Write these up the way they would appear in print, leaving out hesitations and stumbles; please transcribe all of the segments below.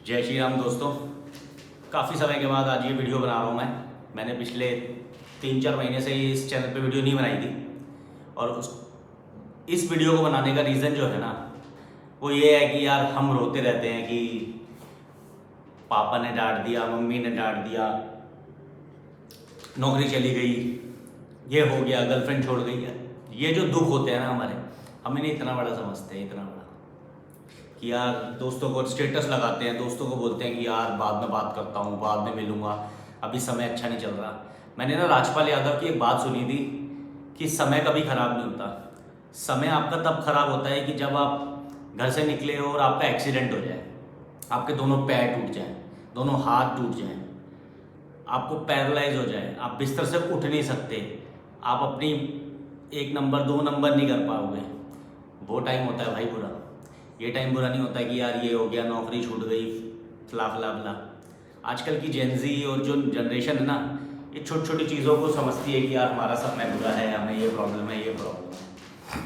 जय श्री राम दोस्तों। काफ़ी समय के बाद आज ये वीडियो बना रहा हूँ मैंने पिछले 3-4 महीने से इस चैनल पे वीडियो नहीं बनाई थी। और इस वीडियो को बनाने का रीज़न जो है ना, वो ये है कि यार हम रोते रहते हैं कि पापा ने डांट दिया, मम्मी ने डांट दिया, नौकरी चली गई, ये हो गया, गर्लफ्रेंड छोड़ गई है। ये जो दुख होते हैं ना हमारे, हम इन्हें इतना बड़ा समझते हैं, इतना बड़ा कि यार दोस्तों को स्टेटस लगाते हैं, दोस्तों को बोलते हैं कि यार बाद में बात करता हूँ, बाद में मिलूँगा, अभी समय अच्छा नहीं चल रहा। मैंने ना राजपाल यादव की एक बात सुनी थी कि समय कभी ख़राब नहीं होता। समय आपका तब ख़राब होता है कि जब आप घर से निकले हो और आपका एक्सीडेंट हो जाए, आपके दोनों पैर टूट जाएँ, दोनों हाथ टूट जाएँ, आपको पैरालाइज हो जाए, आप बिस्तर से उठ नहीं सकते, आप अपनी 1 नंबर 2 नंबर नहीं कर पाओगे। वो टाइम होता है भाई बुरा। ये टाइम बुरा नहीं होता कि यार ये हो गया, नौकरी छूट गई, फला फला फला। आजकल की जेनजी और जो जनरेशन है ना, ये छोटी छोटी चीज़ों को समझती है कि यार हमारा समय बुरा है, हमें ये प्रॉब्लम है, ये प्रॉब्लम है।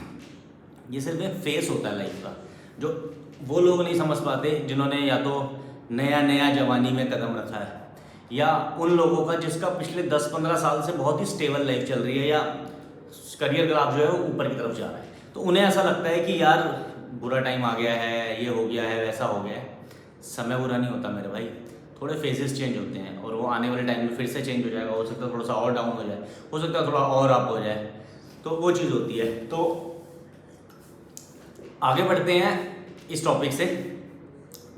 ये सिर्फ एक फेस होता है लाइफ का, जो वो लोग नहीं समझ पाते जिन्होंने या तो नया नया जवानी में कदम रखा है, या उन लोगों का जिसका पिछले 10-15 साल से बहुत ही स्टेबल लाइफ चल रही है, या करियर ग्राफ जो है वो ऊपर की तरफ जा रहा है। तो उन्हें ऐसा लगता है कि यार बुरा टाइम आ गया है, ये हो गया है, वैसा हो गया है। समय बुरा नहीं होता मेरे भाई, थोड़े फेजेस चेंज होते हैं और वो आने वाले टाइम में फिर से चेंज हो जाएगा। हो सकता है थोड़ा सा और डाउन हो जाए, हो सकता है थोड़ा और अप हो जाए, तो वो चीज़ होती है। तो आगे बढ़ते हैं इस टॉपिक से।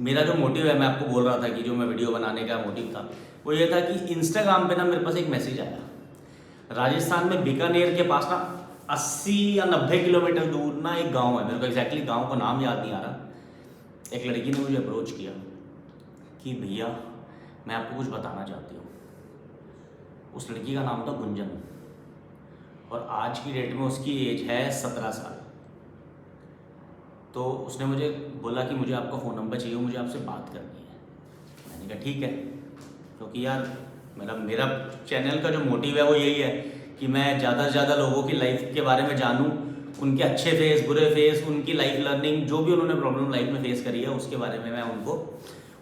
मेरा जो मोटिव है, मैं आपको बोल रहा था कि जो मैं वीडियो बनाने का मोटिव था वो ये था कि इंस्टाग्राम पे ना मेरे पास एक मैसेज आया। राजस्थान में बीकानेर के पास ना 80 या 90 किलोमीटर दूर ना एक गांव है, मेरे को एग्जैक्टली गांव का नाम याद नहीं आ रहा। एक लड़की ने मुझे अप्रोच किया कि भैया मैं आपको कुछ बताना चाहती हूँ। उस लड़की का नाम था गुंजन, और आज की डेट में उसकी एज है 17 साल। तो उसने मुझे बोला कि मुझे आपका फ़ोन नंबर चाहिए, मुझे आपसे बात करनी है। मैंने कहा ठीक है, क्योंकि यार मेरा चैनल का जो मोटिव है वो यही है कि मैं ज़्यादा से ज़्यादा लोगों की लाइफ के बारे में जानूँ, उनके अच्छे फेस, बुरे फेस, उनकी लाइफ लर्निंग, जो भी उन्होंने प्रॉब्लम लाइफ में फेस करी है उसके बारे में मैं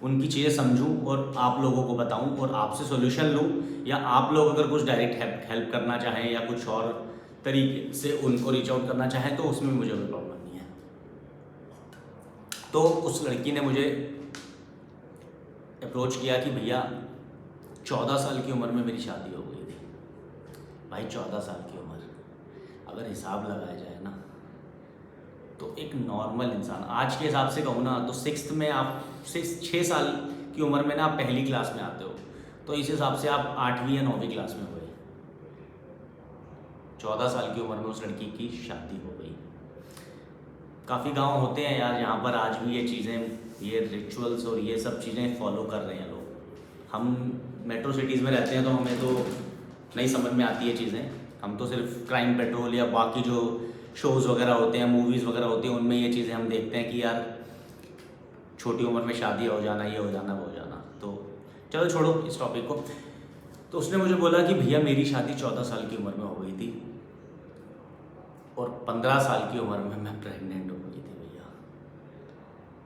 उनकी चीज़ें समझूं और आप लोगों को बताऊं और आपसे सॉल्यूशन लूं। या आप लोग अगर कुछ डायरेक्ट हेल्प करना चाहें या कुछ और तरीके से उनको रीच आउट करना चाहें तो उसमें मुझे कोई प्रॉब्लम नहीं है। तो उस लड़की ने मुझे अप्रोच किया कि भैया 14 साल की उम्र में मेरी शादी हो गई थी। भाई 14 साल की उम्र, अगर हिसाब लगाया जाए ना तो एक नॉर्मल इंसान आज के हिसाब से कहूँ ना तो 6th में आप 6 साल की उम्र में ना आप पहली क्लास में आते हो, तो इस हिसाब से आप 8वीं या 9वीं क्लास में हुए। 14 साल की उम्र में उस लड़की की शादी हो गई। काफ़ी गांव होते हैं यार जहाँ पर आज भी ये चीज़ें, ये रिचुअल्स और ये सब चीज़ें फॉलो कर रहे हैं लोग। हम मेट्रो सिटीज़ में रहते हैं तो हमें तो नहीं समझ में आती है चीज़ें। हम तो सिर्फ क्राइम पेट्रोल या बाकी जो शोज़ वगैरह होते हैं, मूवीज़ वगैरह होती हैं, उनमें ये चीज़ें हम देखते हैं कि यार छोटी उम्र में शादी हो जाना, ये हो जाना, वो हो जाना। तो चलो छोड़ो इस टॉपिक को। तो उसने मुझे बोला कि भैया मेरी शादी 14 साल की उम्र में हो गई थी और 15 साल की उम्र में मैं प्रेग्नेंट हो गई थी। भैया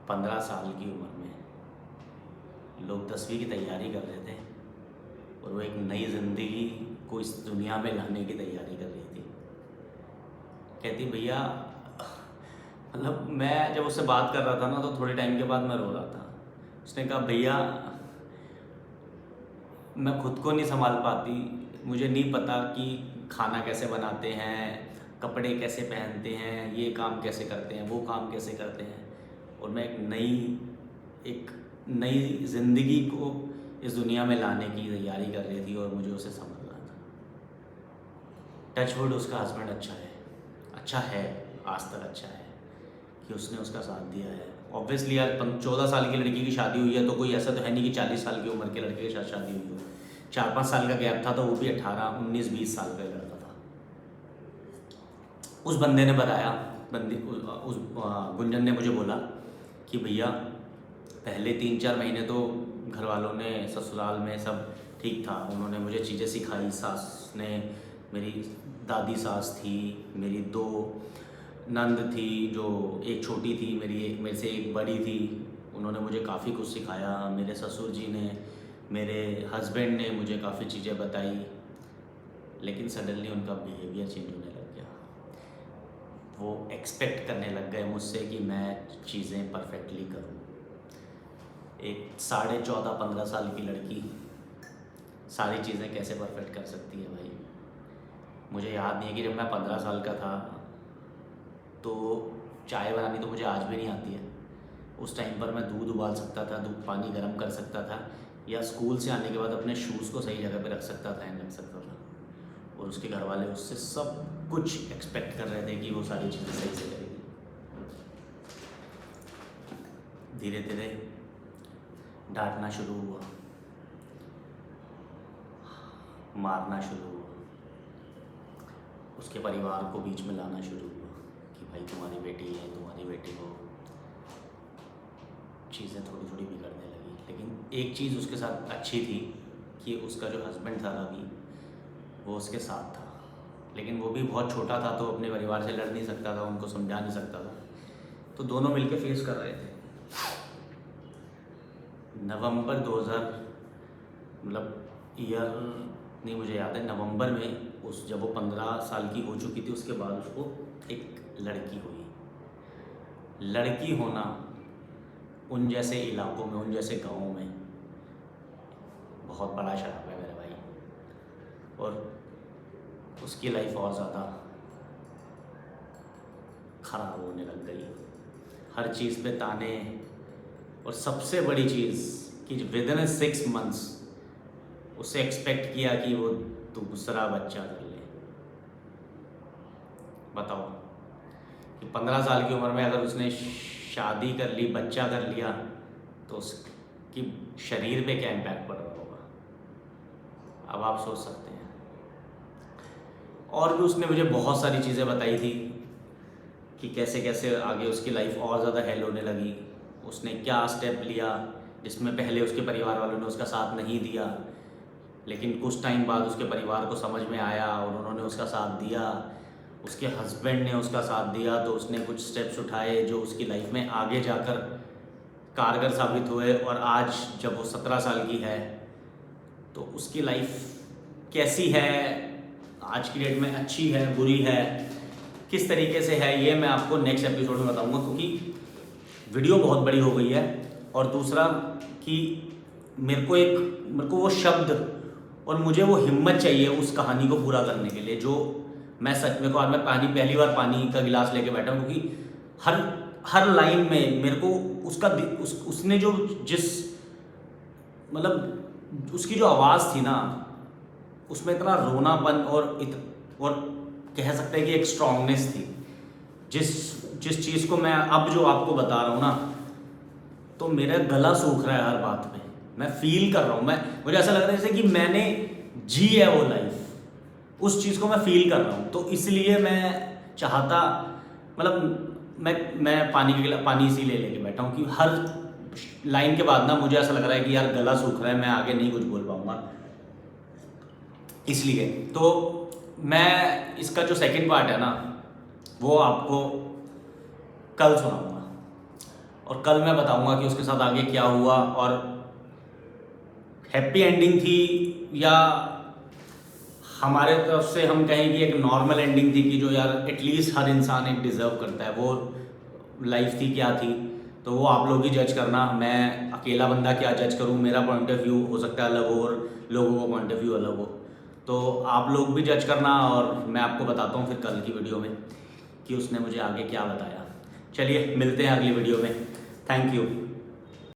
15 साल की उम्र में लोग 10वीं की तैयारी कर रहे थे और वो एक नई ज़िंदगी को इस दुनिया में लाने की तैयारी कर रही थी। कहती भैया, मतलब मैं जब उससे बात कर रहा था ना तो थोड़े टाइम के बाद मैं रो रहा था। उसने कहा भैया मैं खुद को नहीं संभाल पाती, मुझे नहीं पता कि खाना कैसे बनाते हैं, कपड़े कैसे पहनते हैं, ये काम कैसे करते हैं, वो काम कैसे करते हैं, और मैं एक नई ज़िंदगी को इस दुनिया में लाने की तैयारी कर रही थी और मुझे उसे समझना था। टचवुड उसका हस्बैंड अच्छा है, आज तक अच्छा है कि उसने उसका साथ दिया है। ऑब्वियसली यार 14 साल की लड़की की शादी हुई है तो कोई ऐसा तो है नहीं कि 40 साल की उम्र के लड़के के साथ शादी हुई हो। 4-5 साल का गैप था तो वो भी 18, 19, 20 साल का लड़का था। उस बंदे ने बताया, उस गुंजन ने मुझे बोला कि भैया पहले 3-4 महीने तो घर वालों ने, ससुराल में सब ठीक था, उन्होंने मुझे चीज़ें सिखाई। सास ने, मेरी दादी सास थी, मेरी 2 नंद थी, जो एक छोटी थी मेरे से एक बड़ी थी, उन्होंने मुझे काफ़ी कुछ सिखाया। मेरे ससुर जी ने, मेरे हस्बैंड ने मुझे काफ़ी चीज़ें बताई, लेकिन सडनली उनका बिहेवियर चेंज होने लग गया। वो एक्सपेक्ट करने लग गए मुझसे कि मैं चीज़ें परफेक्टली करूं। एक 14.5-15 साल की लड़की सारी चीज़ें कैसे परफेक्ट कर सकती है भाई? मुझे याद नहीं है कि जब मैं 15 साल का था तो चाय बनानी तो मुझे आज भी नहीं आती है। उस टाइम पर मैं दूध उबाल सकता था, दूध पानी गर्म कर सकता था, या स्कूल से आने के बाद अपने शूज़ को सही जगह पे रख सकता था, एंड रख सकता था। और उसके घर वाले उससे सब कुछ एक्सपेक्ट कर रहे थे कि वो सारी चीज़ें सही से करेगी। धीरे धीरे डांटना शुरू हुआ, मारना शुरू हुआ, उसके परिवार को बीच में लाना शुरू हुआ कि भाई तुम्हारी बेटी है, तुम्हारी बेटी हो। चीज़ें थोड़ी थोड़ी बिगड़ने लगी। लेकिन एक चीज़ उसके साथ अच्छी थी कि उसका जो हस्बैंड था रवि, वो उसके साथ था। लेकिन वो भी बहुत छोटा था, तो अपने परिवार से लड़ नहीं सकता था, उनको समझा नहीं सकता था, तो दोनों मिलकर फेस कर रहे थे। नवंबर 2000 मतलब ईयर नहीं मुझे याद है, नवंबर में जब वो 15 साल की हो चुकी थी, उसके बाद उसको एक लड़की हुई। लड़की होना उन जैसे इलाकों में, उन जैसे गाँवों में बहुत बड़ा शराब है मेरे भाई। और उसकी लाइफ और ज़्यादा ख़राब होने लग गई। हर चीज़ पे ताने, और सबसे बड़ी चीज़ कि विदिन 6 मंथ्स उससे एक्सपेक्ट किया कि वो दूसरा बच्चा कर ले। बताओ कि 15 साल की उम्र में अगर उसने शादी कर ली, बच्चा कर लिया, तो उसकी शरीर पे क्या इम्पैक्ट पड़ रहा होगा, अब आप सोच सकते हैं। और भी उसने मुझे बहुत सारी चीज़ें बताई थी कि कैसे कैसे आगे उसकी लाइफ और ज़्यादा हेल होने लगी। उसने क्या स्टेप लिया जिसमें पहले उसके परिवार वालों ने उसका साथ नहीं दिया, लेकिन कुछ टाइम बाद उसके परिवार को समझ में आया और उन्होंने उसका साथ दिया। उसके हस्बैंड ने उसका साथ दिया, तो उसने कुछ स्टेप्स उठाए जो उसकी लाइफ में आगे जाकर कारगर साबित हुए। और आज जब वो 17 साल की है, तो उसकी लाइफ कैसी है आज की डेट में, अच्छी है, बुरी है, किस तरीके से है, ये मैं आपको नेक्स्ट एपिसोड में बताऊंगा, क्योंकि वीडियो बहुत बड़ी हो गई है। और दूसरा कि मेरे को वो शब्द और मुझे वो हिम्मत चाहिए उस कहानी को पूरा करने के लिए, जो मैं सच में को आज मैं पहली बार पानी का गिलास लेके बैठा हूँ, क्योंकि हर लाइन में मेरे को उसने जो जिस मतलब उसकी जो आवाज़ थी ना, उसमें इतना रोनापन और कह सकते हैं कि एक स्ट्रांगनेस थी। जिस चीज़ को मैं अब जो आपको बता रहा हूँ ना, तो मेरा गला सूख रहा है हर बात पे। मैं फील कर रहा हूँ, मुझे ऐसा लग रहा है जैसे कि मैंने जी है वो लाइफ, उस चीज़ को मैं फील कर रहा हूँ। तो इसलिए मैं चाहता, मतलब मैं पानी इसी लेके बैठा हूँ कि हर लाइन के बाद ना मुझे ऐसा लग रहा है कि यार गला सूख रहा है, मैं आगे नहीं कुछ बोल पाऊँगा। इसलिए तो मैं इसका जो सेकंड पार्ट है ना, वो आपको कल सुनाऊंगा, और कल मैं बताऊंगा कि उसके साथ आगे क्या हुआ, और हैप्पी एंडिंग थी या हमारे तरफ से हम कहें कि एक नॉर्मल एंडिंग थी, कि जो यार एटलीस्ट हर इंसान एक डिज़र्व करता है, वो लाइफ थी क्या थी, तो वो आप लोग ही जज करना। मैं अकेला बंदा क्या जज करूं, मेरा पॉइंट ऑफ व्यू हो सकता है अलग हो और लोगों का पॉइंट ऑफ व्यू अलग हो, तो आप लोग भी जज करना। और मैं आपको बताता हूँ फिर कल की वीडियो में कि उसने मुझे आगे क्या बताया। चलिए मिलते हैं अगली वीडियो में। Thank you.